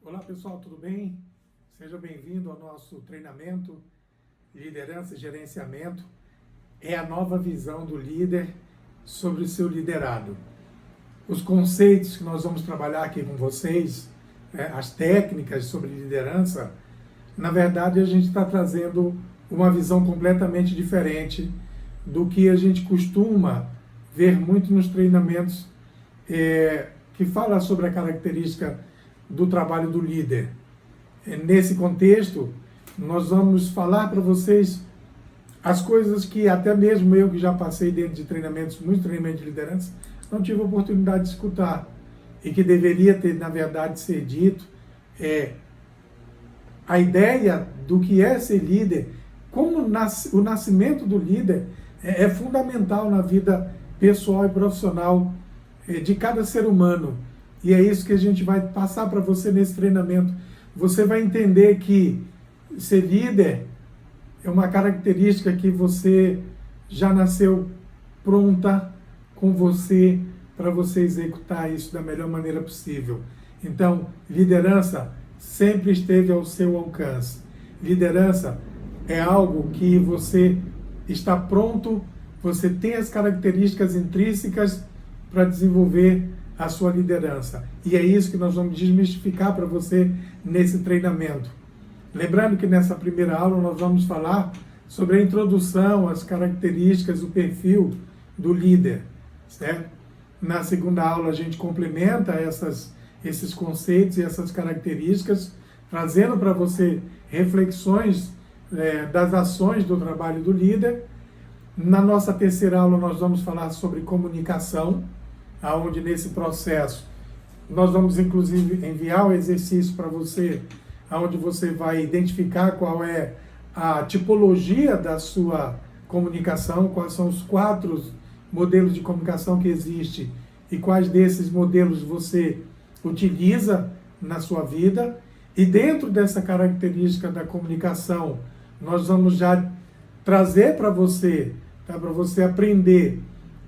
Olá pessoal, tudo bem? Seja bem-vindo ao nosso treinamento Liderança e Gerenciamento. É a nova visão do líder sobre o seu liderado. Os conceitos que nós vamos trabalhar aqui com vocês, as técnicas sobre liderança, na verdade a gente está trazendo uma visão completamente diferente do que a gente costuma ver muito nos treinamentos que fala sobre a característica do trabalho do líder. Nesse contexto, nós vamos falar para vocês as coisas que até mesmo eu, que já passei dentro de treinamentos, muitos treinamentos de liderança, não tive a oportunidade de escutar e que deveria ter, na verdade, ser dito. A ideia do que é ser líder, como o nascimento do líder é fundamental na vida pessoal e profissional de cada ser humano. E é isso que a gente vai passar para você nesse treinamento. Você vai entender que ser líder é uma característica que você já nasceu pronta com você para você executar isso da melhor maneira possível. Então, liderança sempre esteve ao seu alcance. Liderança é algo que você está pronto, você tem as características intrínsecas para desenvolver a sua liderança. E é isso que nós vamos desmistificar para você nesse treinamento. Lembrando que nessa primeira aula nós vamos falar sobre a introdução, as características, o perfil do líder, certo? Na segunda aula a gente complementa esses conceitos e essas características, trazendo para você reflexões das ações do trabalho do líder. Na nossa terceira aula nós vamos falar sobre comunicação, aonde nesse processo nós vamos inclusive enviar o exercício para você, aonde você vai identificar qual é a tipologia da sua comunicação, quais são os 4 modelos de comunicação que existem e quais desses modelos você utiliza na sua vida. E dentro dessa característica da comunicação, nós vamos já trazer para você, para você aprender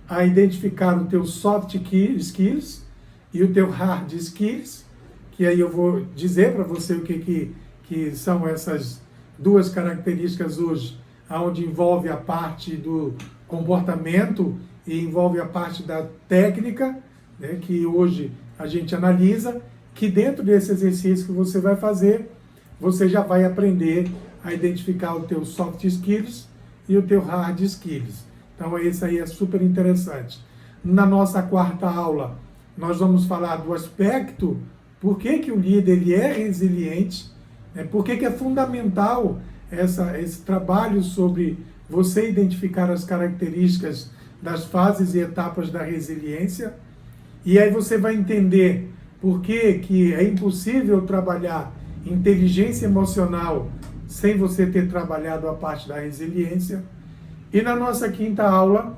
a identificar o teu soft skills e o teu hard skills, que aí eu vou dizer para você o que são essas 2 características hoje, onde envolve a parte do comportamento e envolve a parte da técnica, né, que hoje a gente analisa, que dentro desse exercício que você vai fazer, você já vai aprender a identificar o teu soft skills e o teu hard skills. Então, isso aí é super interessante. Na nossa quarta aula, nós vamos falar do aspecto, por que o líder ele é resiliente, né? Por que é fundamental esse trabalho sobre você identificar as características das fases e etapas da resiliência. E aí você vai entender por que é impossível trabalhar inteligência emocional sem você ter trabalhado a parte da resiliência. E na nossa quinta aula,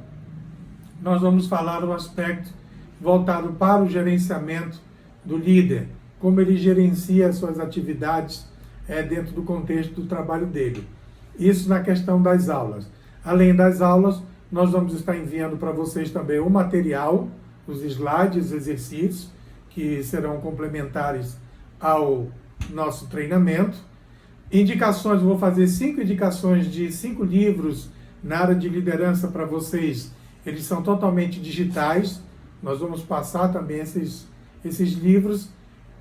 nós vamos falar um aspecto voltado para o gerenciamento do líder, como ele gerencia as suas atividades dentro do contexto do trabalho dele. Isso na questão das aulas. Além das aulas, nós vamos estar enviando para vocês também o material, os slides, os exercícios, que serão complementares ao nosso treinamento. Indicações, vou fazer 5 indicações de 5 livros na área de liderança para vocês. Eles são totalmente digitais. Nós vamos passar também esses livros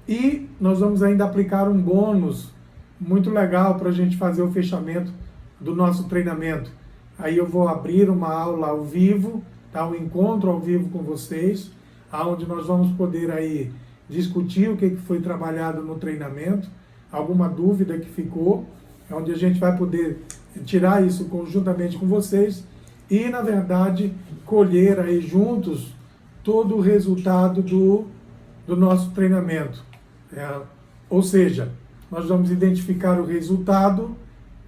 e nós vamos ainda aplicar um bônus muito legal para a gente fazer o fechamento do nosso treinamento. Aí eu vou abrir uma aula ao vivo, tá? Um encontro ao vivo com vocês, onde nós vamos poder aí discutir o que foi trabalhado no treinamento, alguma dúvida que ficou, onde a gente vai poder tirar isso conjuntamente com vocês e, na verdade, colher aí juntos todo o resultado do nosso treinamento. Ou seja, nós vamos identificar o resultado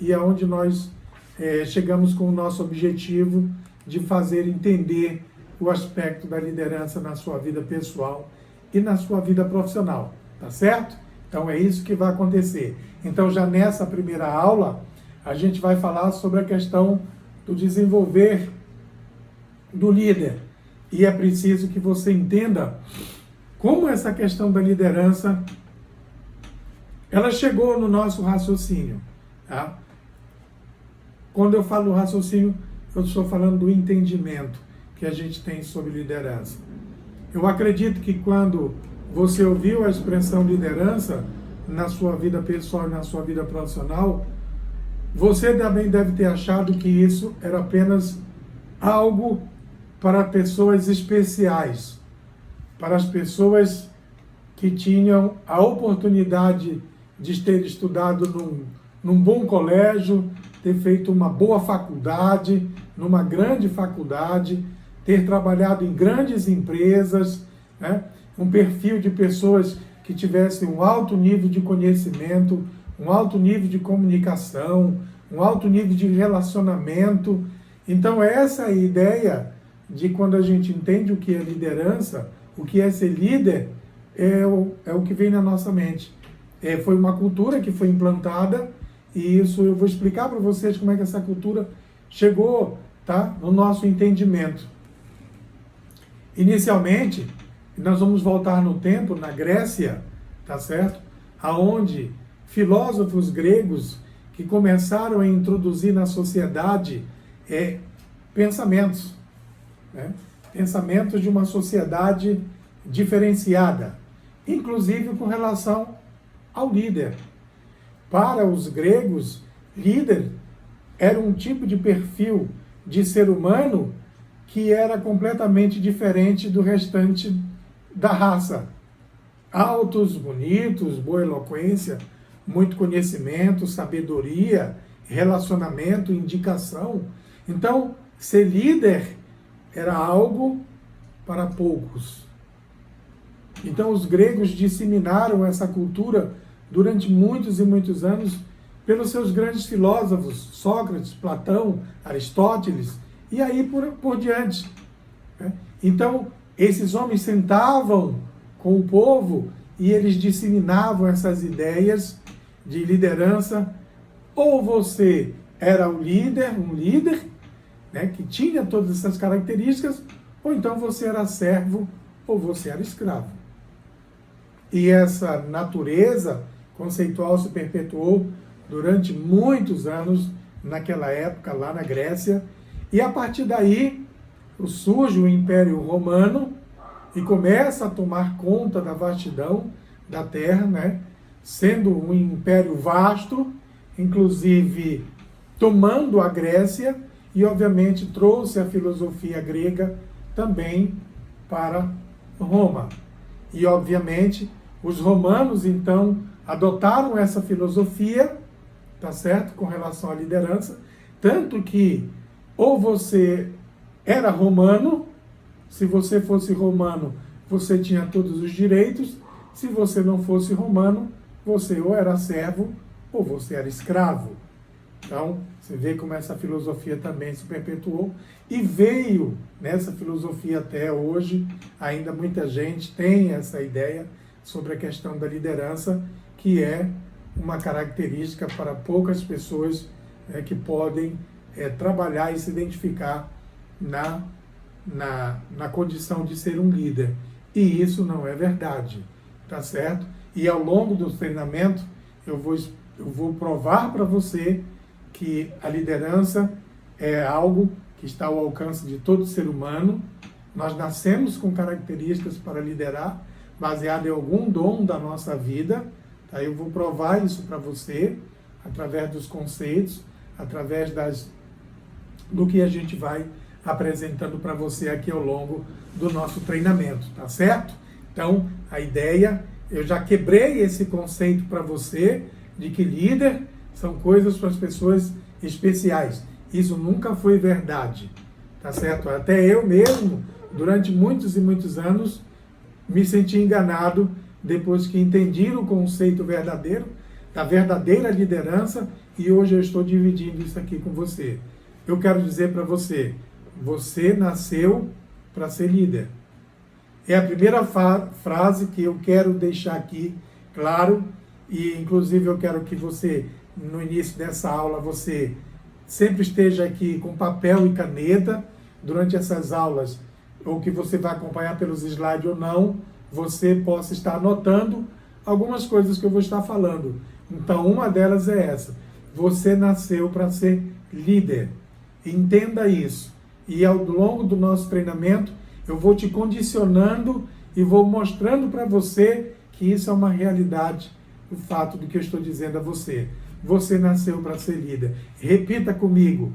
e aonde nós chegamos com o nosso objetivo de fazer entender o aspecto da liderança na sua vida pessoal e na sua vida profissional, tá certo? Então é isso que vai acontecer. Então já nessa primeira aula, a gente vai falar sobre a questão do desenvolver do líder. E é preciso que você entenda como essa questão da liderança ela chegou no nosso raciocínio. Tá? Quando eu falo raciocínio, eu estou falando do entendimento que a gente tem sobre liderança. Eu acredito que quando você ouviu a expressão liderança na sua vida pessoal e na sua vida profissional, você também deve ter achado que isso era apenas algo para pessoas especiais, para as pessoas que tinham a oportunidade de ter estudado num bom colégio, ter feito uma boa faculdade, numa grande faculdade, ter trabalhado em grandes empresas, né? Um perfil de pessoas que tivessem um alto nível de conhecimento, um alto nível de comunicação, um alto nível de relacionamento. Então essa é a ideia de quando a gente entende o que é liderança, o que é ser líder, é o que vem na nossa mente. Foi uma cultura que foi implantada, e isso eu vou explicar para vocês como é que essa cultura chegou, tá, no nosso entendimento. Inicialmente, nós vamos voltar no tempo, na Grécia, tá certo? Aonde filósofos gregos que começaram a introduzir na sociedade pensamentos, né? Pensamentos de uma sociedade diferenciada, inclusive com relação ao líder. Para os gregos, líder era um tipo de perfil de ser humano que era completamente diferente do restante da raça. Altos, bonitos, boa eloquência, muito conhecimento, sabedoria, relacionamento, indicação. Então, ser líder era algo para poucos. Então, os gregos disseminaram essa cultura durante muitos e muitos anos pelos seus grandes filósofos, Sócrates, Platão, Aristóteles, e aí por diante. Né? Então, esses homens sentavam com o povo e eles disseminavam essas ideias de liderança. Ou você era um líder, né, que tinha todas essas características, ou então você era servo, ou você era escravo. E essa natureza conceitual se perpetuou durante muitos anos naquela época, lá na Grécia, e a partir daí surge o Império Romano e começa a tomar conta da vastidão da terra, né? Sendo um império vasto, inclusive tomando a Grécia, e obviamente trouxe a filosofia grega também para Roma. E obviamente os romanos então adotaram essa filosofia, tá certo, com relação à liderança, tanto que ou você era romano, se você fosse romano, você tinha todos os direitos, se você não fosse romano, você ou era servo ou você era escravo. Então, você vê como essa filosofia também se perpetuou e veio nessa filosofia até hoje. Ainda muita gente tem essa ideia sobre a questão da liderança, que é uma característica para poucas pessoas que podem trabalhar e se identificar na condição de ser um líder. E isso não é verdade, tá certo? E ao longo do treinamento, eu vou provar para você que a liderança é algo que está ao alcance de todo ser humano. Nós nascemos com características para liderar, baseado em algum dom da nossa vida. Tá? Eu vou provar isso para você, através dos conceitos, através do que a gente vai apresentando para você aqui ao longo do nosso treinamento, tá certo? Então, a ideia, eu já quebrei esse conceito para você, de que líder são coisas para as pessoas especiais. Isso nunca foi verdade, tá certo? Até eu mesmo, durante muitos e muitos anos, me senti enganado depois que entendi o conceito verdadeiro, da verdadeira liderança, e hoje eu estou dividindo isso aqui com você. Eu quero dizer para você, você nasceu para ser líder. É a primeira frase que eu quero deixar aqui claro, e inclusive eu quero que você, no início dessa aula, você sempre esteja aqui com papel e caneta durante essas aulas, ou que você vai acompanhar pelos slides ou não, você possa estar anotando algumas coisas que eu vou estar falando. Então, uma delas é essa. Você nasceu para ser líder. Entenda isso. E ao longo do nosso treinamento, eu vou te condicionando e vou mostrando para você que isso é uma realidade, o fato do que eu estou dizendo a você. Você nasceu para ser líder. Repita comigo.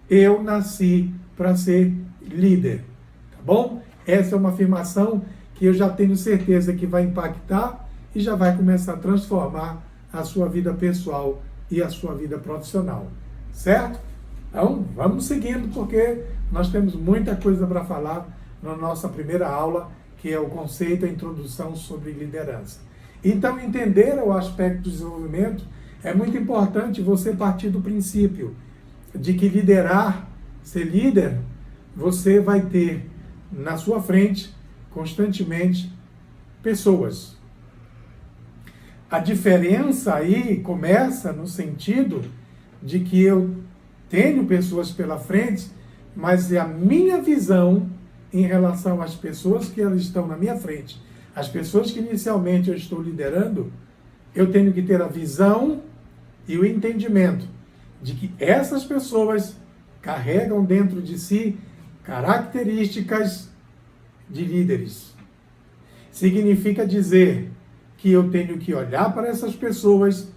Eu nasci para ser líder. Tá bom? Essa é uma afirmação que eu já tenho certeza que vai impactar e já vai começar a transformar a sua vida pessoal e a sua vida profissional. Certo? Então, vamos seguindo, porque nós temos muita coisa para falar na nossa primeira aula, que é o conceito, a introdução sobre liderança. Então, entender o aspecto do desenvolvimento é muito importante você partir do princípio de que liderar, ser líder, você vai ter na sua frente, constantemente, pessoas. A diferença aí começa no sentido de que eu tenho pessoas pela frente, mas é a minha visão em relação às pessoas que elas estão na minha frente, as pessoas que inicialmente eu estou liderando, eu tenho que ter a visão e o entendimento de que essas pessoas carregam dentro de si características de líderes. Significa dizer que eu tenho que olhar para essas pessoas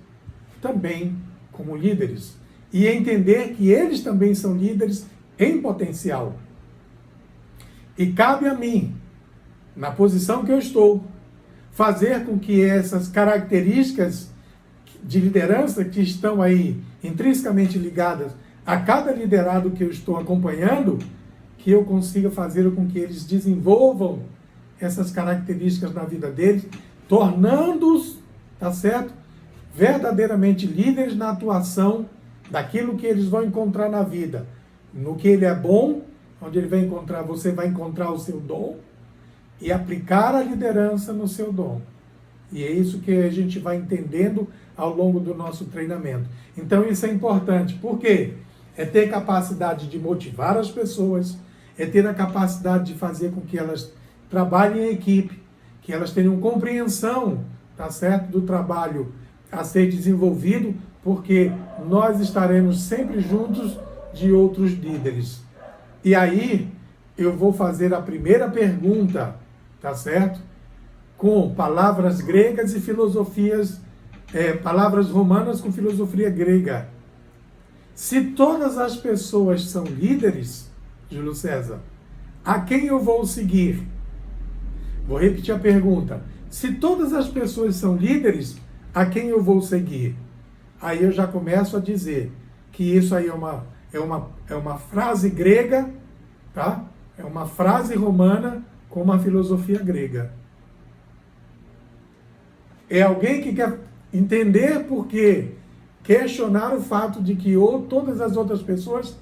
também como líderes e entender que eles também são líderes em potencial. E cabe a mim, na posição que eu estou, fazer com que essas características de liderança que estão aí intrinsecamente ligadas a cada liderado que eu estou acompanhando, que eu consiga fazer com que eles desenvolvam essas características na vida deles, tornando-os, tá certo? Verdadeiramente líderes na atuação daquilo que eles vão encontrar na vida. No que ele é bom, onde ele vai encontrar, você vai encontrar o seu dom e aplicar a liderança no seu dom. E é isso que a gente vai entendendo ao longo do nosso treinamento. Então isso é importante. Por quê? É ter capacidade de motivar as pessoas, é ter a capacidade de fazer com que elas trabalhem em equipe, que elas tenham compreensão, tá certo, do trabalho a ser desenvolvido, porque nós estaremos sempre juntos de outros líderes. E aí eu vou fazer a primeira pergunta, tá certo? Com palavras gregas e filosofias, palavras romanas com filosofia grega. Se todas as pessoas são líderes, Júlio César, a quem eu vou seguir? Vou repetir a pergunta. Se todas as pessoas são líderes, a quem eu vou seguir? Aí eu já começo a dizer que isso aí é uma frase grega, tá? É uma frase romana com uma filosofia grega. É alguém que quer entender por quê, questionar o fato de que todas as outras pessoas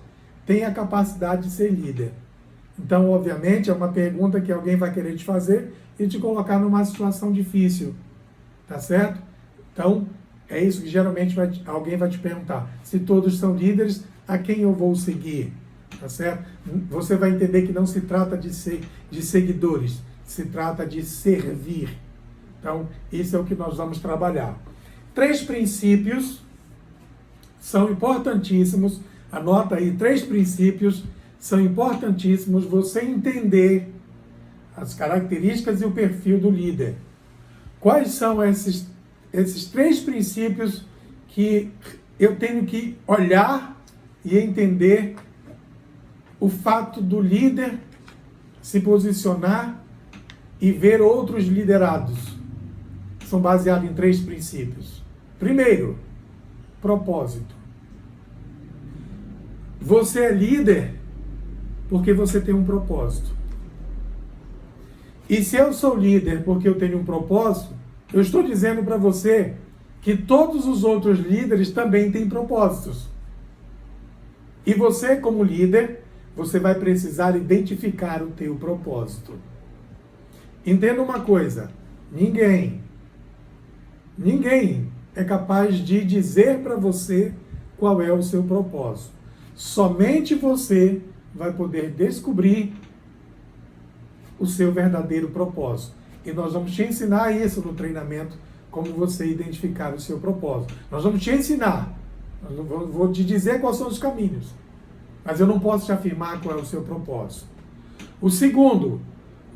têm a capacidade de ser líder. Então, obviamente, é uma pergunta que alguém vai querer te fazer e te colocar numa situação difícil, tá certo? Então, é isso que geralmente alguém vai te perguntar. Se todos são líderes, a quem eu vou seguir? Tá certo? Você vai entender que não se trata de seguidores, se trata de servir. Então, isso é o que nós vamos trabalhar. 3 princípios são importantíssimos. Anota aí, 3 princípios são importantíssimos você entender as características e o perfil do líder. Quais são esses 3 princípios que eu tenho que olhar e entender o fato do líder se posicionar e ver outros liderados? São baseados em 3 princípios. Primeiro, propósito. Você é líder porque você tem um propósito. E se eu sou líder porque eu tenho um propósito, eu estou dizendo para você que todos os outros líderes também têm propósitos. E você, como líder, você vai precisar identificar o teu propósito. Entenda uma coisa, ninguém é capaz de dizer para você qual é o seu propósito. Somente você vai poder descobrir o seu verdadeiro propósito. E nós vamos te ensinar isso no treinamento como você identificar o seu propósito. Nós vamos te ensinar, vou te dizer quais são os caminhos, mas eu não posso te afirmar qual é o seu propósito. O segundo,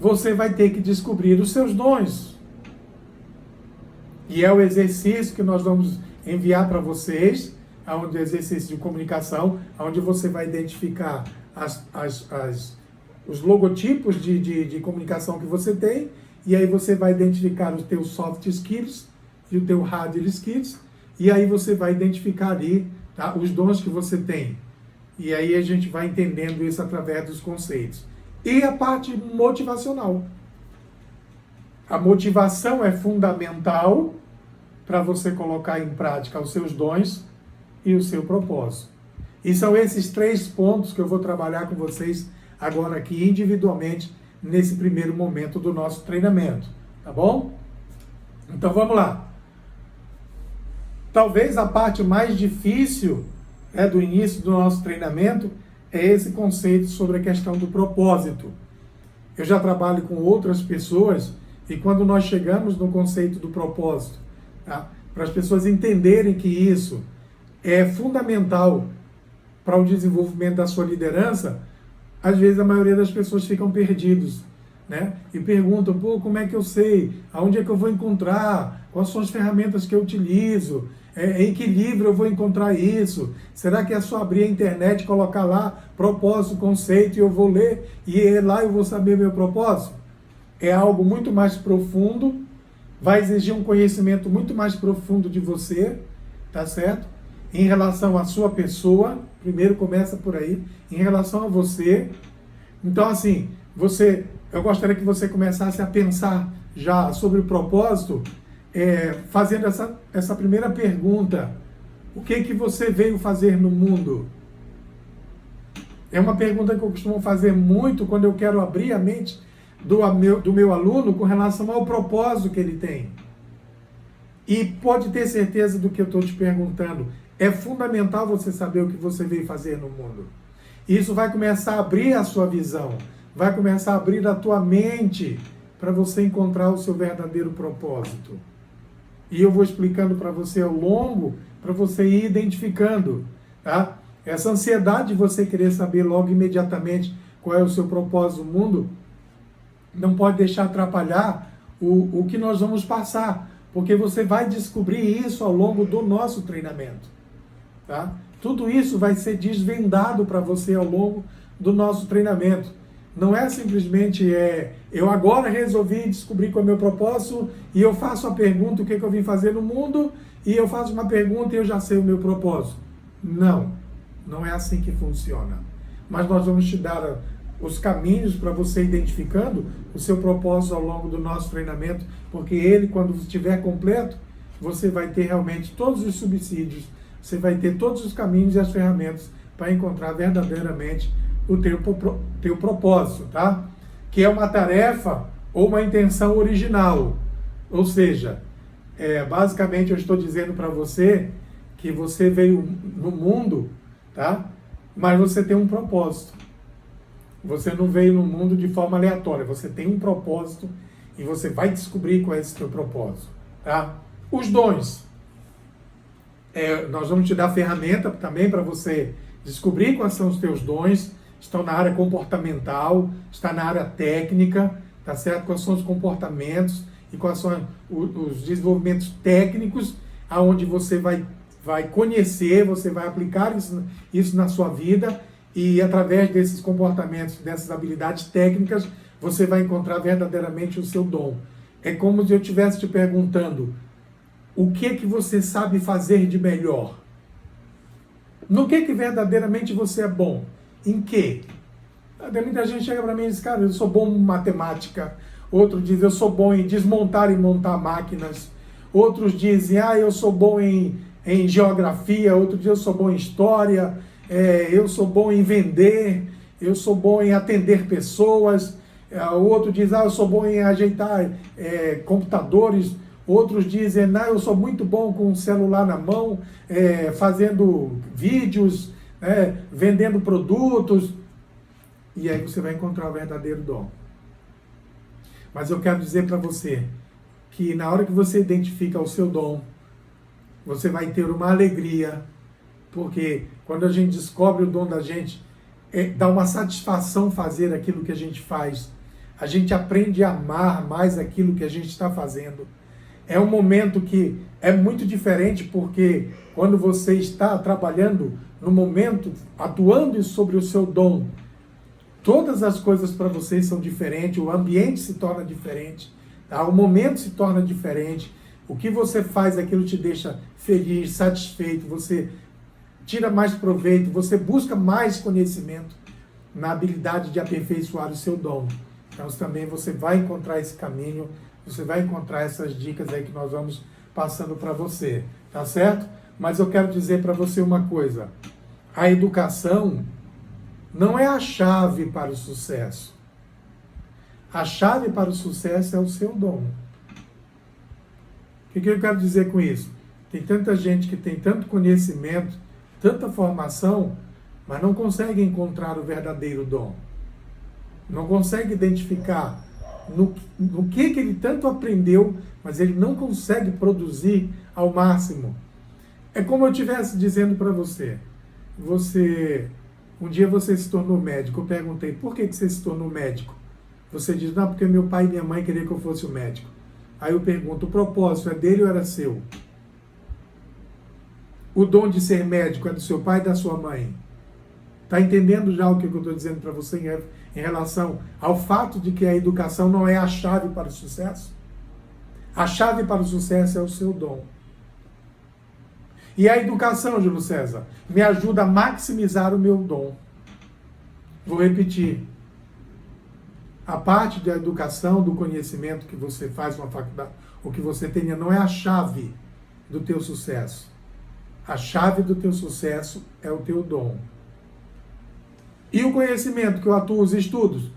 você vai ter que descobrir os seus dons. E é o exercício que nós vamos enviar para vocês, onde é exercício de comunicação, onde você vai identificar os logotipos de comunicação que você tem, e aí você vai identificar os teus soft skills e o teu hard skills, e aí você vai identificar ali, tá, os dons que você tem. E aí a gente vai entendendo isso através dos conceitos. E a parte motivacional. A motivação é fundamental para você colocar em prática os seus dons e o seu propósito. E são esses 3 pontos que eu vou trabalhar com vocês agora aqui individualmente nesse primeiro momento do nosso treinamento, tá bom? Então vamos lá. Talvez a parte mais difícil do início do nosso treinamento é esse conceito sobre a questão do propósito. Eu já trabalho com outras pessoas e quando nós chegamos no conceito do propósito, tá, para as pessoas entenderem que isso é fundamental para o desenvolvimento da sua liderança, às vezes a maioria das pessoas ficam perdidos, né? E perguntam, como é que eu sei? Aonde é que eu vou encontrar? Quais são as ferramentas que eu utilizo? Em que livro eu vou encontrar isso? Será que é só abrir a internet, colocar lá propósito, conceito e eu vou ler e lá eu vou saber meu propósito? É algo muito mais profundo, vai exigir um conhecimento muito mais profundo de você, tá certo? Em relação à sua pessoa, primeiro começa por aí, em relação a você. Então, assim, eu gostaria que você começasse a pensar já sobre o propósito, fazendo essa primeira pergunta. O que você veio fazer no mundo? É uma pergunta que eu costumo fazer muito quando eu quero abrir a mente do meu aluno com relação ao propósito que ele tem. E pode ter certeza do que eu estou te perguntando. É fundamental você saber o que você veio fazer no mundo. Isso vai começar a abrir a sua visão, vai começar a abrir a tua mente para você encontrar o seu verdadeiro propósito. E eu vou explicando para você ao longo, para você ir identificando, tá? Essa ansiedade de você querer saber logo imediatamente qual é o seu propósito no mundo, não pode deixar atrapalhar o que nós vamos passar, porque você vai descobrir isso ao longo do nosso treinamento. Tá? Tudo isso vai ser desvendado para você ao longo do nosso treinamento. Não é simplesmente, eu agora resolvi descobrir qual é o meu propósito e eu faço a pergunta, o que eu vim fazer no mundo, e eu faço uma pergunta e eu já sei o meu propósito. Não é assim que funciona. Mas nós vamos te dar os caminhos para você identificando o seu propósito ao longo do nosso treinamento, porque ele, quando estiver completo, você vai ter realmente todos os subsídios, você vai ter todos os caminhos e as ferramentas para encontrar verdadeiramente o teu propósito, tá? Que é uma tarefa ou uma intenção original. Ou seja, basicamente eu estou dizendo para você que você veio no mundo, tá? Mas você tem um propósito. Você não veio no mundo de forma aleatória, você tem um propósito e você vai descobrir qual é esse teu propósito, tá? Os dons. Nós vamos te dar ferramenta também para você descobrir quais são os teus dons. Estão na área comportamental, está na área técnica, tá certo? Quais são os comportamentos e quais são os desenvolvimentos técnicos, aonde você vai conhecer, você vai aplicar isso na sua vida e através desses comportamentos, dessas habilidades técnicas, você vai encontrar verdadeiramente o seu dom. É como se eu estivesse te perguntando, o que você sabe fazer de melhor? No que verdadeiramente você é bom? Em quê? Muita gente chega para mim e diz, cara, eu sou bom em matemática. Outro diz, eu sou bom em desmontar e montar máquinas. Outros dizem, eu sou bom em geografia. Outro diz, eu sou bom em história. Eu sou bom em vender. Eu sou bom em atender pessoas. O outro diz, eu sou bom em ajeitar computadores. Outros dizem, eu sou muito bom com o celular na mão, fazendo vídeos, vendendo produtos. E aí você vai encontrar o verdadeiro dom. Mas eu quero dizer para você, que na hora que você identifica o seu dom, você vai ter uma alegria, porque quando a gente descobre o dom da gente, dá uma satisfação fazer aquilo que a gente faz. A gente aprende a amar mais aquilo que a gente está fazendo. É um momento que é muito diferente, porque quando você está trabalhando no momento, atuando sobre o seu dom, todas as coisas para você são diferentes, o ambiente se torna diferente, tá? O momento se torna diferente, o que você faz, aquilo te deixa feliz, satisfeito, você tira mais proveito, você busca mais conhecimento na habilidade de aperfeiçoar o seu dom. Então também você vai encontrar esse caminho, você vai encontrar essas dicas aí que nós vamos passando para você, tá certo? Mas eu quero dizer para você uma coisa, a educação não é a chave para o sucesso. A chave para o sucesso é o seu dom. O que eu quero dizer com isso? Tem tanta gente que tem tanto conhecimento, tanta formação, mas não consegue encontrar o verdadeiro dom. Não consegue identificar no que ele tanto aprendeu, mas ele não consegue produzir ao máximo. É como eu estivesse dizendo para você, um dia você se tornou médico. Eu perguntei, por que você se tornou médico? Você diz, não, porque meu pai e minha mãe queriam que eu fosse o médico. Aí eu pergunto, o propósito é dele ou era seu? O dom de ser médico é do seu pai e da sua mãe? Está entendendo já o que eu estou dizendo para você em relação ao fato de que a educação não é a chave para o sucesso? A chave para o sucesso é o seu dom. E a educação, Júlio César, me ajuda a maximizar o meu dom. Vou repetir. A parte da educação, do conhecimento que você faz na faculdade, o que você tenha, não é a chave do teu sucesso. A chave do teu sucesso é o teu dom. E o conhecimento que eu atuo, os estudos,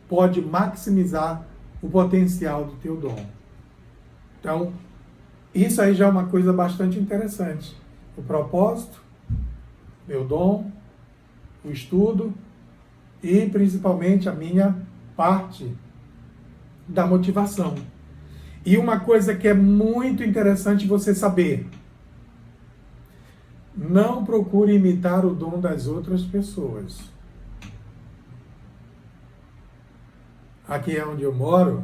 pode maximizar o potencial do teu dom. Então, isso aí já é uma coisa bastante interessante. O propósito, meu dom, o estudo e principalmente a minha parte da motivação. E uma coisa que é muito interessante você saber: não procure imitar o dom das outras pessoas. Aqui é onde eu moro,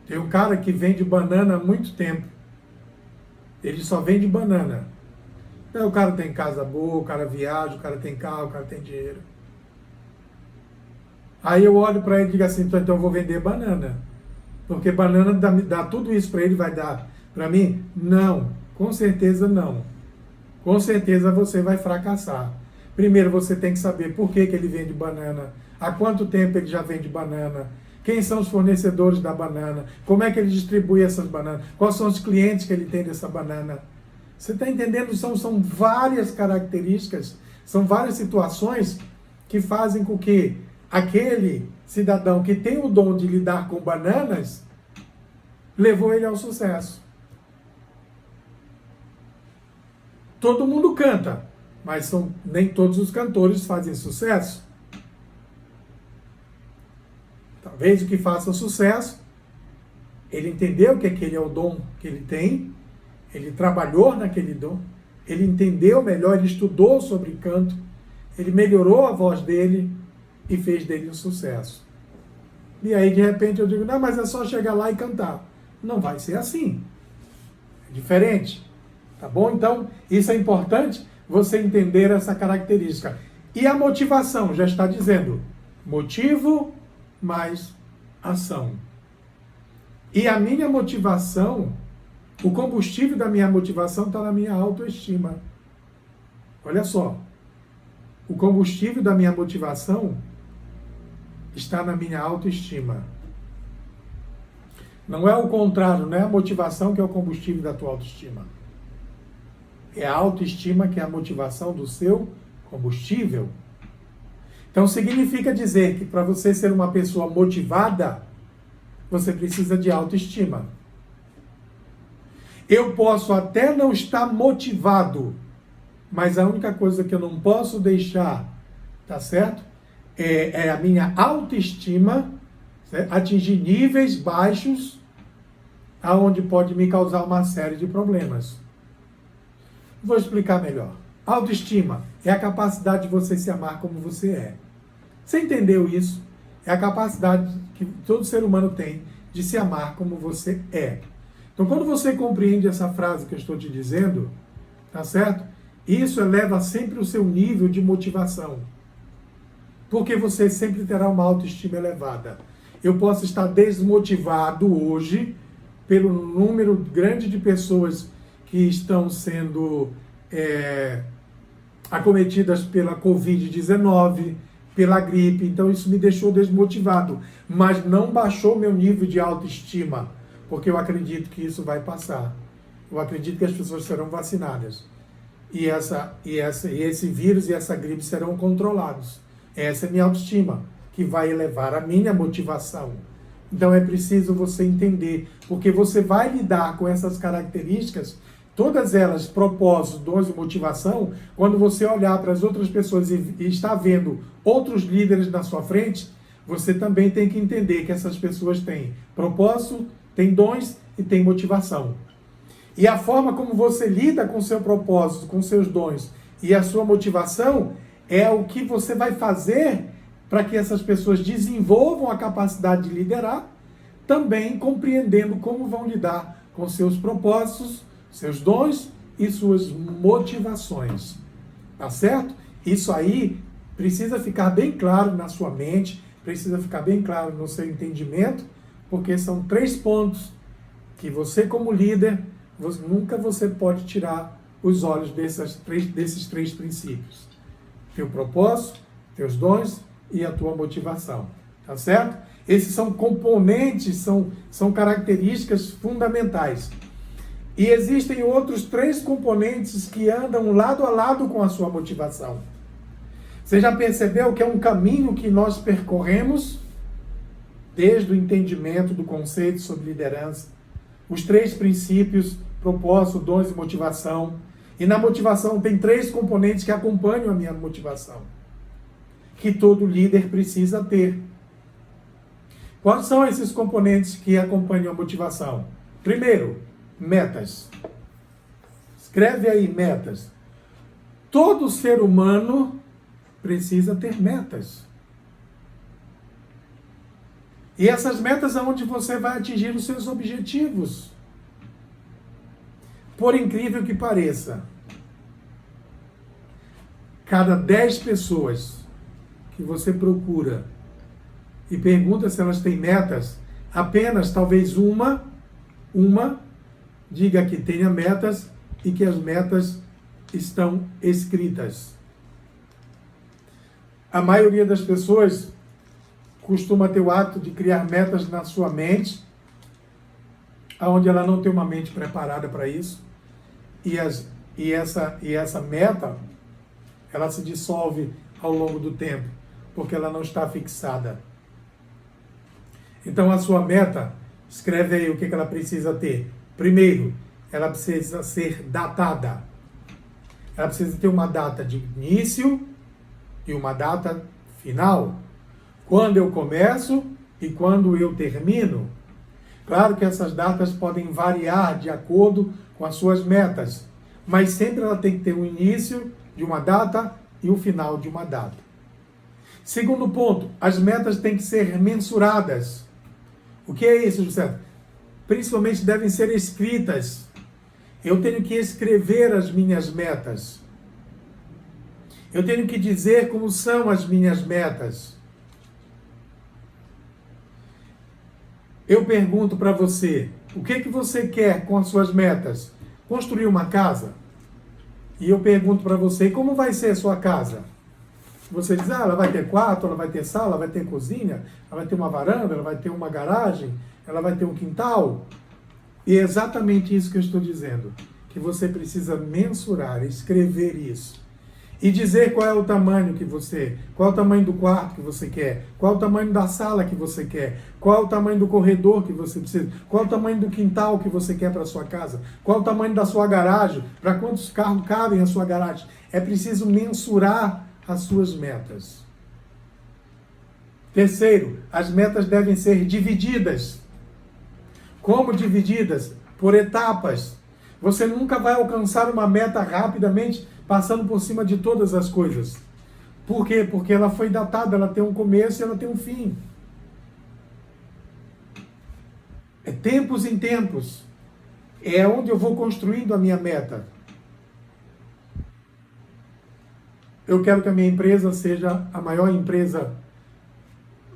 tem um cara que vende banana há muito tempo. Ele só vende banana. Então, o cara tem casa boa, o cara viaja, o cara tem carro, o cara tem dinheiro. Aí eu olho para ele e digo assim, então eu vou vender banana. Porque banana dá tudo isso para ele, vai dar para mim? Não, com certeza não. Com certeza você vai fracassar. Primeiro você tem que saber por que ele vende banana, há quanto tempo ele já vende banana, quem são os fornecedores da banana, como é que ele distribui essas bananas, quais são os clientes que ele tem dessa banana. Você está entendendo? São várias características, são várias situações que fazem com que aquele cidadão que tem o dom de lidar com bananas, levou ele ao sucesso. Todo mundo canta, mas nem todos os cantores fazem sucesso. Talvez o que faça sucesso, ele entendeu que aquele é o dom que ele tem, ele trabalhou naquele dom, ele entendeu melhor, ele estudou sobre canto, ele melhorou a voz dele e fez dele um sucesso. E aí, de repente, eu digo, não, mas é só chegar lá e cantar. Não vai ser assim. É diferente. Tá bom? Então, isso é importante, você entender essa característica. E a motivação, já está dizendo, motivo mais ação. E a minha motivação, o combustível da minha motivação está na minha autoestima. Olha só, o combustível da minha motivação está na minha autoestima. Não é o contrário, não é a motivação que é o combustível da tua autoestima. É a autoestima que é a motivação do seu combustível. Então significa dizer que para você ser uma pessoa motivada, você precisa de autoestima. Eu posso até não estar motivado, mas a única coisa que eu não posso deixar, tá certo? É a minha autoestima, certo? Atingir níveis baixos aonde pode me causar uma série de problemas. Vou explicar melhor. Autoestima é a capacidade de você se amar como você é. Você entendeu isso? É a capacidade que todo ser humano tem de se amar como você é. Então, quando você compreende essa frase que eu estou te dizendo, tá certo? Isso eleva sempre o seu nível de motivação. Porque você sempre terá uma autoestima elevada. Eu posso estar desmotivado hoje pelo número grande de pessoas que estão sendo acometidas pela Covid-19, pela gripe. Então isso me deixou desmotivado. Mas não baixou meu nível de autoestima. Porque eu acredito que isso vai passar. Eu acredito que as pessoas serão vacinadas. E esse vírus e essa gripe serão controlados. Essa é a minha autoestima, que vai elevar a minha motivação. Então é preciso você entender, porque você vai lidar com essas características, todas elas, propósitos, dons e motivação, quando você olhar para as outras pessoas e está vendo outros líderes na sua frente, você também tem que entender que essas pessoas têm propósito, têm dons e têm motivação. E a forma como você lida com o seu propósito, com seus dons e a sua motivação é o que você vai fazer para que essas pessoas desenvolvam a capacidade de liderar, também compreendendo como vão lidar com seus propósitos, seus dons e suas motivações. Tá certo? Isso aí precisa ficar bem claro na sua mente, precisa ficar bem claro no seu entendimento, porque são 3 pontos que você, como líder, nunca você pode tirar os olhos desses três princípios. Teu propósito, teus dons e a tua motivação. Tá certo? Esses são componentes, são características fundamentais. E existem outros 3 componentes que andam lado a lado com a sua motivação. Você já percebeu que é um caminho que nós percorremos desde o entendimento do conceito sobre liderança, os 3 princípios, propósito, dons e motivação. E na motivação tem 3 componentes que acompanham a minha motivação, que todo líder precisa ter. Quais são esses componentes que acompanham a motivação? Primeiro, metas. Escreve aí metas. Todo ser humano precisa ter metas. E essas metas é onde você vai atingir os seus objetivos. Por incrível que pareça, cada 10 pessoas que você procura e pergunta se elas têm metas, apenas talvez uma diga que tenha metas e que as metas estão escritas. A maioria das pessoas costuma ter o hábito de criar metas na sua mente, onde ela não tem uma mente preparada para isso, e essa meta, ela se dissolve ao longo do tempo, porque ela não está fixada. Então a sua meta, escreve aí o que ela precisa ter. Primeiro, ela precisa ser datada. Ela precisa ter uma data de início e uma data final. Quando eu começo e quando eu termino. Claro que essas datas podem variar de acordo com as suas metas, mas sempre ela tem que ter um início de uma data e um final de uma data. Segundo ponto, as metas têm que ser mensuradas. O que é isso, José? Principalmente devem ser escritas. Eu tenho que escrever as minhas metas. Eu tenho que dizer como são as minhas metas. Eu pergunto para você, o que você quer com as suas metas? Construir uma casa? E eu pergunto para você, como vai ser a sua casa? Você diz, ela vai ter quarto, ela vai ter sala, ela vai ter cozinha, ela vai ter uma varanda, ela vai ter uma garagem, ela vai ter um quintal. E é exatamente isso que eu estou dizendo, que você precisa mensurar, escrever isso. E dizer qual é o tamanho qual é o tamanho do quarto que você quer, qual é o tamanho da sala que você quer, qual é o tamanho do corredor que você precisa, qual é o tamanho do quintal que você quer para a sua casa, qual é o tamanho da sua garagem, para quantos carros cabem na sua garagem. É preciso mensurar as suas metas. Terceiro, as metas devem ser divididas. Como divididas? Por etapas. Você nunca vai alcançar uma meta rapidamente, passando por cima de todas as coisas. Por quê? Porque ela foi datada, ela tem um começo e ela tem um fim. É tempos em tempos. É onde eu vou construindo a minha meta. Eu quero que a minha empresa seja a maior empresa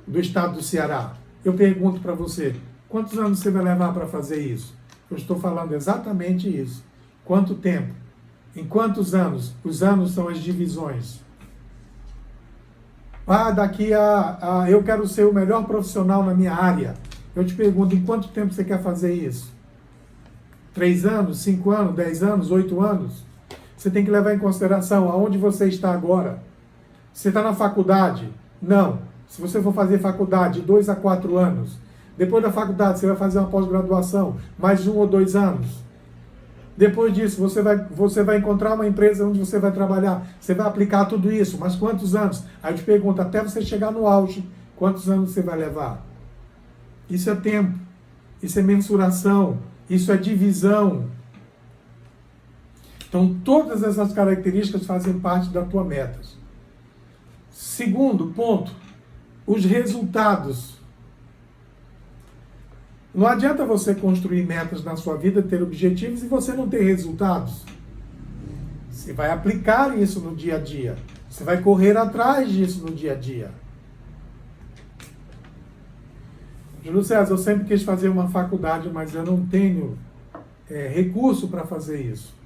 do estado do Ceará. Eu pergunto para você, quantos anos você vai levar para fazer isso? Eu estou falando exatamente isso. Quanto tempo? Em quantos anos? Os anos são as divisões. Daqui eu quero ser o melhor profissional na minha área. Eu te pergunto, em quanto tempo você quer fazer isso? 3 anos, 5 anos, 10 anos, 8 anos? Você tem que levar em consideração aonde você está agora. Você está na faculdade? Não. Se você for fazer faculdade, 2 a 4 anos. Depois da faculdade, você vai fazer uma pós-graduação, mais 1 ou 2 anos. Depois disso, você vai encontrar uma empresa onde você vai trabalhar. Você vai aplicar tudo isso, mas quantos anos? Aí eu te pergunto, até você chegar no auge, quantos anos você vai levar? Isso é tempo, isso é mensuração, isso é divisão. Então, todas essas características fazem parte da tua meta. Segundo ponto, os resultados. Não adianta você construir metas na sua vida, ter objetivos e você não ter resultados. Você vai aplicar isso no dia a dia. Você vai correr atrás disso no dia a dia. Júlio César, eu sempre quis fazer uma faculdade, mas eu não tenho recurso para fazer isso.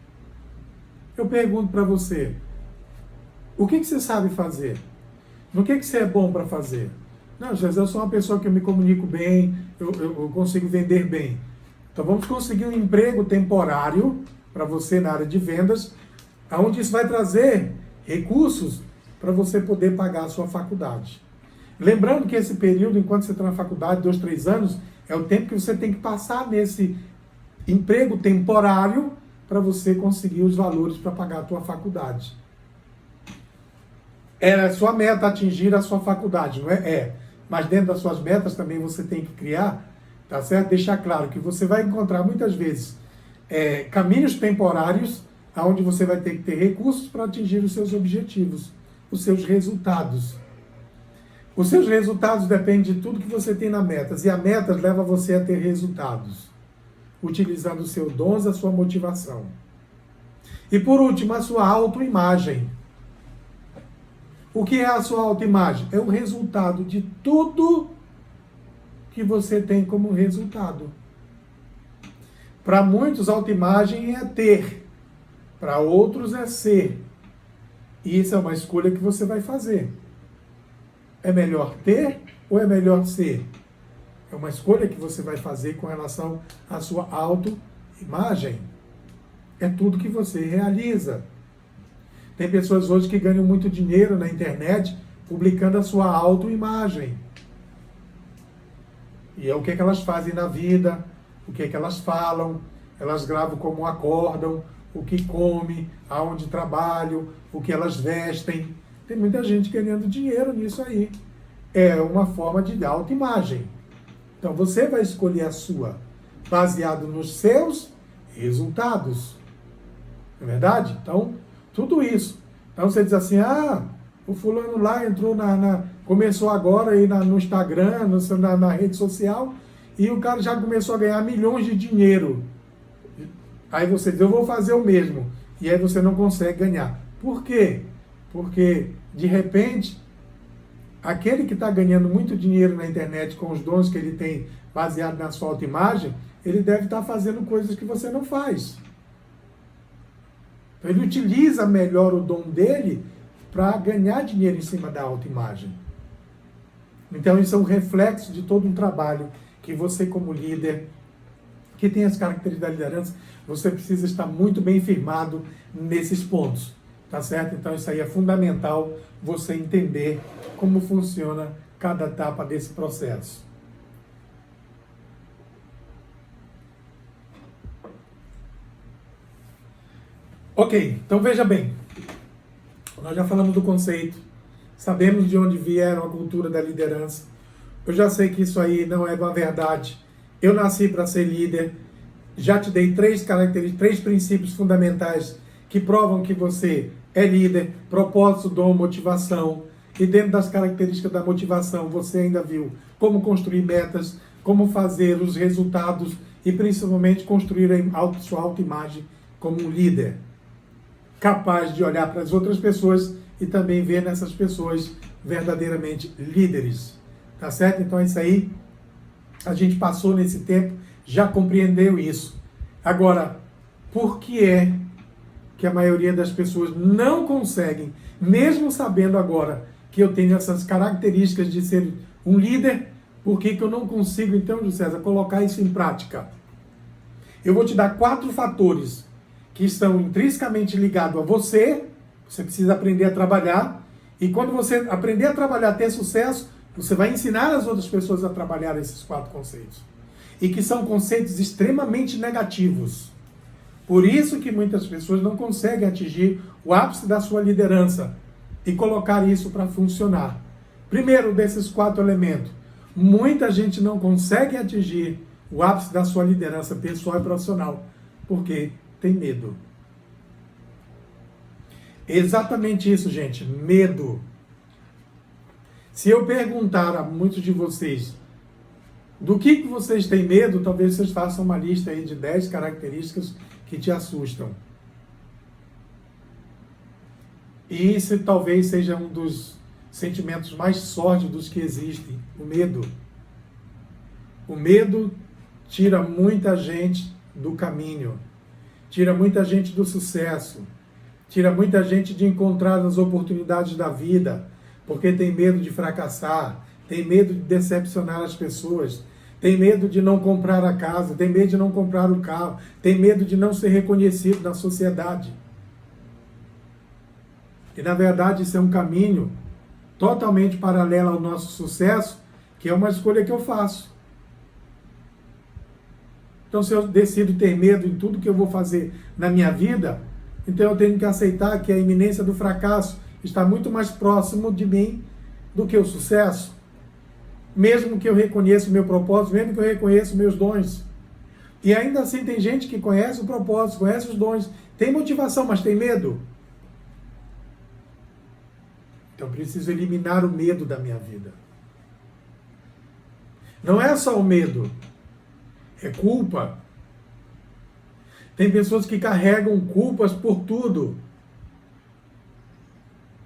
Eu pergunto para você, o que você sabe fazer? No que você é bom para fazer? Não, José, eu sou uma pessoa que eu me comunico bem, eu consigo vender bem. Então vamos conseguir um emprego temporário para você na área de vendas, onde isso vai trazer recursos para você poder pagar a sua faculdade. Lembrando que esse período, enquanto você está na faculdade, 2, 3 anos, é o tempo que você tem que passar nesse emprego temporário para você conseguir os valores para pagar a tua faculdade. É a sua meta atingir a sua faculdade, não é? É. Mas dentro das suas metas também você tem que criar, tá certo? Deixar claro que você vai encontrar muitas vezes caminhos temporários onde você vai ter que ter recursos para atingir os seus objetivos, os seus resultados. Os seus resultados dependem de tudo que você tem na metas, e a metas leva você a ter resultados, utilizando os seus dons, a sua motivação. E por último, a sua autoimagem. O que é a sua autoimagem? É o resultado de tudo que você tem como resultado. Para muitos, autoimagem é ter. Para outros, é ser. E isso é uma escolha que você vai fazer. É melhor ter ou é melhor ser? É uma escolha que você vai fazer com relação à sua autoimagem. É tudo que você realiza. Tem pessoas hoje que ganham muito dinheiro na internet publicando a sua autoimagem. E é o que elas fazem na vida, o que elas falam, elas gravam como acordam, o que comem, aonde trabalham, o que elas vestem. Tem muita gente ganhando dinheiro nisso aí. É uma forma de autoimagem. Então você vai escolher a sua, baseado nos seus resultados. Não é verdade? Então, tudo isso. Então você diz assim, o fulano lá entrou começou agora aí no Instagram, na rede social, e o cara já começou a ganhar milhões de dinheiro. Aí você diz, eu vou fazer o mesmo. E aí você não consegue ganhar. Por quê? Porque, de repente, aquele que está ganhando muito dinheiro na internet com os dons que ele tem baseado na sua autoimagem, ele deve estar fazendo coisas que você não faz. Então, ele utiliza melhor o dom dele para ganhar dinheiro em cima da autoimagem. Então, isso é um reflexo de todo um trabalho que você, como líder, que tem as características da liderança, você precisa estar muito bem firmado nesses pontos. Tá certo? Então isso aí é fundamental você entender como funciona cada etapa desse processo. Ok, então veja bem. Nós já falamos do conceito, sabemos de onde vieram a cultura da liderança. Eu já sei que isso aí não é uma verdade eu nasci para ser líder. Já te dei 3 características, 3 princípios fundamentais que provam que você é líder: propósito, dom, motivação. E dentro das características da motivação, você ainda viu como construir metas, como fazer os resultados e principalmente construir sua autoimagem como um líder, capaz de olhar para as outras pessoas e também ver nessas pessoas verdadeiramente líderes. Tá certo? Então é isso aí. A gente passou nesse tempo, já compreendeu isso. Agora, por que é que a maioria das pessoas não conseguem, mesmo sabendo agora que eu tenho essas características de ser um líder, por que eu não consigo, então, José César, colocar isso em prática? Eu vou te dar 4 fatores que estão intrinsecamente ligados a você. Você precisa aprender a trabalhar. E quando você aprender a trabalhar, ter sucesso, você vai ensinar as outras pessoas a trabalhar esses 4 conceitos. E que são conceitos extremamente negativos. Por isso que muitas pessoas não conseguem atingir o ápice da sua liderança e colocar isso para funcionar. Primeiro desses 4 elementos, muita gente não consegue atingir o ápice da sua liderança pessoal e profissional porque tem medo. Exatamente isso, gente, medo. Se eu perguntar a muitos de vocês do que vocês têm medo, talvez vocês façam uma lista aí de 10 características que te assustam. E esse talvez seja um dos sentimentos mais sórdidos que existem, o medo. O medo tira muita gente do caminho, tira muita gente do sucesso, tira muita gente de encontrar as oportunidades da vida, porque tem medo de fracassar, tem medo de decepcionar as pessoas, tem medo de não comprar a casa, tem medo de não comprar o carro, tem medo de não ser reconhecido na sociedade. E na verdade isso é um caminho totalmente paralelo ao nosso sucesso, que é uma escolha que eu faço. Então, se eu decido ter medo em tudo que eu vou fazer na minha vida, então eu tenho que aceitar que a iminência do fracasso está muito mais próximo de mim do que o sucesso. Mesmo que eu reconheça o meu propósito, mesmo que eu reconheça os meus dons. E ainda assim tem gente que conhece o propósito, conhece os dons, tem motivação, mas tem medo. Então eu preciso eliminar o medo da minha vida. Não é só o medo, é culpa. Tem pessoas que carregam culpas por tudo.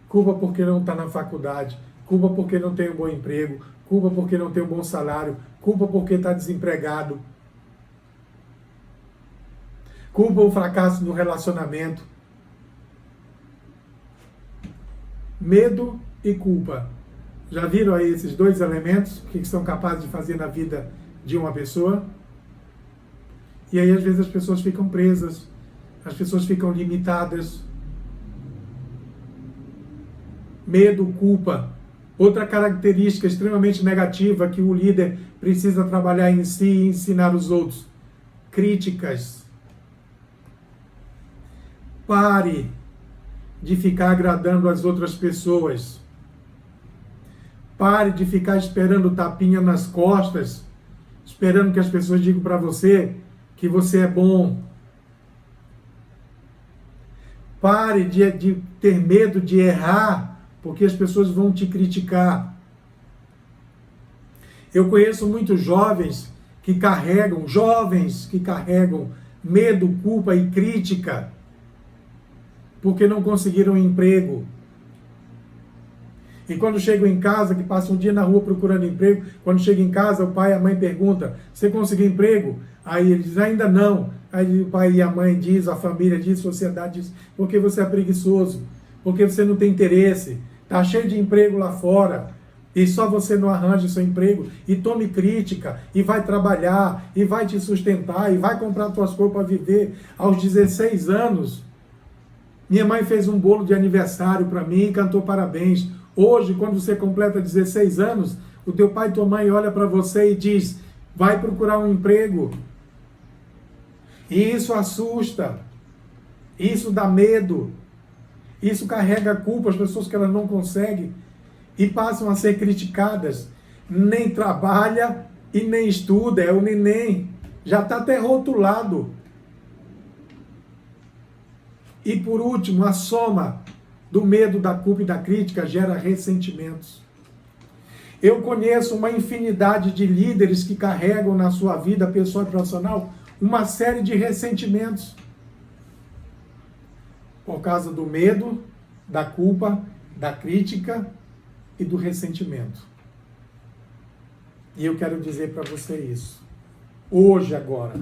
Culpa porque não está na faculdade, culpa porque não tem um bom emprego, culpa porque não tem um bom salário, culpa porque está desempregado, culpa o fracasso no relacionamento. Medo e culpa. Já viram aí esses 2 elementos? O que são capazes de fazer na vida de uma pessoa? E aí às vezes as pessoas ficam presas, as pessoas ficam limitadas. Medo, culpa. Outra característica extremamente negativa que o líder precisa trabalhar em si e ensinar os outros. Críticas. Pare de ficar agradando as outras pessoas. Pare de ficar esperando tapinha nas costas, esperando que as pessoas digam para você que você é bom. Pare de ter medo de errar, porque as pessoas vão te criticar. Eu conheço muitos jovens que carregam medo, culpa e crítica, porque não conseguiram um emprego. E quando chegam em casa, que passam um dia na rua procurando emprego, quando chega em casa, o pai e a mãe perguntam: você conseguiu emprego? Aí ele diz: ainda não. Aí o pai e a mãe diz, a família diz, a sociedade diz: porque você é preguiçoso, porque você não tem interesse, está cheio de emprego lá fora, e só você não arranja o seu emprego, e tome crítica, e vai trabalhar, e vai te sustentar, e vai comprar suas coisas para viver. Aos 16 anos, minha mãe fez um bolo de aniversário para mim e cantou parabéns. Hoje, quando você completa 16 anos, o teu pai e tua mãe olha para você e diz: vai procurar um emprego. E isso assusta, isso dá medo, isso carrega culpa, as pessoas que elas não conseguem e passam a ser criticadas. Nem trabalha e nem estuda, é o neném. Já está até rotulado. E por último, a soma do medo, da culpa e da crítica gera ressentimentos. Eu conheço uma infinidade de líderes que carregam na sua vida pessoal e profissional uma série de ressentimentos. Por causa do medo, da culpa, da crítica e do ressentimento. E eu quero dizer para você isso. Hoje, agora.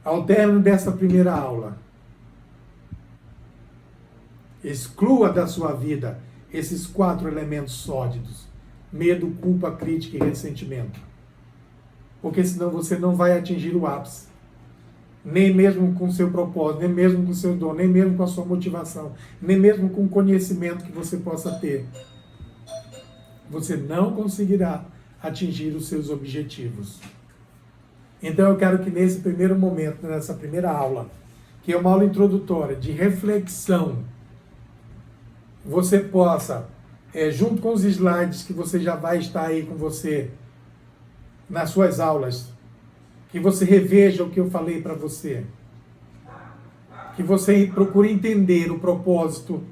Ao término dessa primeira aula, exclua da sua vida esses 4 elementos sórdidos: medo, culpa, crítica e ressentimento. Porque senão você não vai atingir o ápice. Nem mesmo com o seu propósito, nem mesmo com o seu dom, nem mesmo com a sua motivação, nem mesmo com o conhecimento que você possa ter. Você não conseguirá atingir os seus objetivos. Então eu quero que nesse primeiro momento, nessa primeira aula, que é uma aula introdutória de reflexão, você possa, junto com os slides que você já vai estar aí com você nas suas aulas, que você reveja o que eu falei para você, que você procure entender o propósito,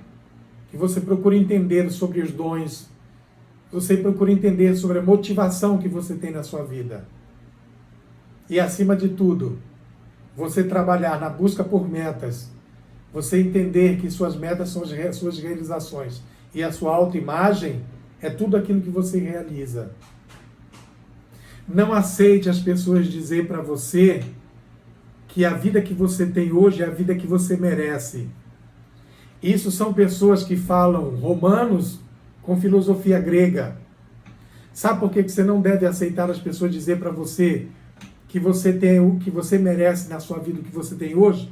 que você procure entender sobre os dons, que você procure entender sobre a motivação que você tem na sua vida. E acima de tudo, você trabalhar na busca por metas, você entender que suas metas são as suas realizações e a sua autoimagem é tudo aquilo que você realiza. Não aceite as pessoas dizer para você que a vida que você tem hoje é a vida que você merece. Isso são pessoas que falam romanos com filosofia grega. Sabe por que você não deve aceitar as pessoas dizer para você que você tem o que você merece na sua vida, o que você tem hoje?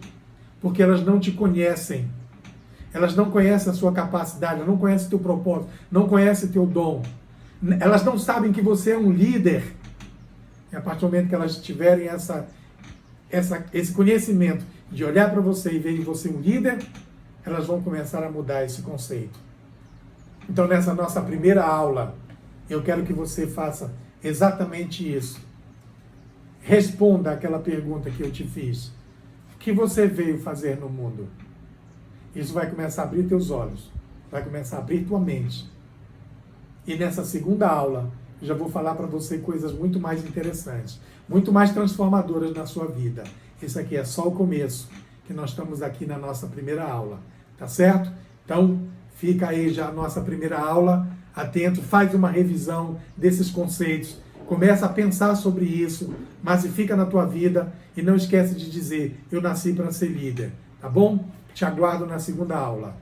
Porque elas não te conhecem. Elas não conhecem a sua capacidade, elas não conhecem o teu propósito, não conhecem o teu dom. Elas não sabem que você é um líder. E a partir do momento que elas tiverem esse conhecimento de olhar para você e ver em você um líder, elas vão começar a mudar esse conceito. Então, nessa nossa primeira aula, eu quero que você faça exatamente isso. Responda aquela pergunta que eu te fiz. O que você veio fazer no mundo? Isso vai começar a abrir teus olhos, vai começar a abrir tua mente. E nessa segunda aula, eu já vou falar para você coisas muito mais interessantes, muito mais transformadoras na sua vida. Isso aqui é só o começo, que nós estamos aqui na nossa primeira aula, tá certo? Então, fica aí já a nossa primeira aula, atento, faz uma revisão desses conceitos, começa a pensar sobre isso, massifica na tua vida e não esquece de dizer, eu nasci para ser líder, tá bom? Te aguardo na segunda aula.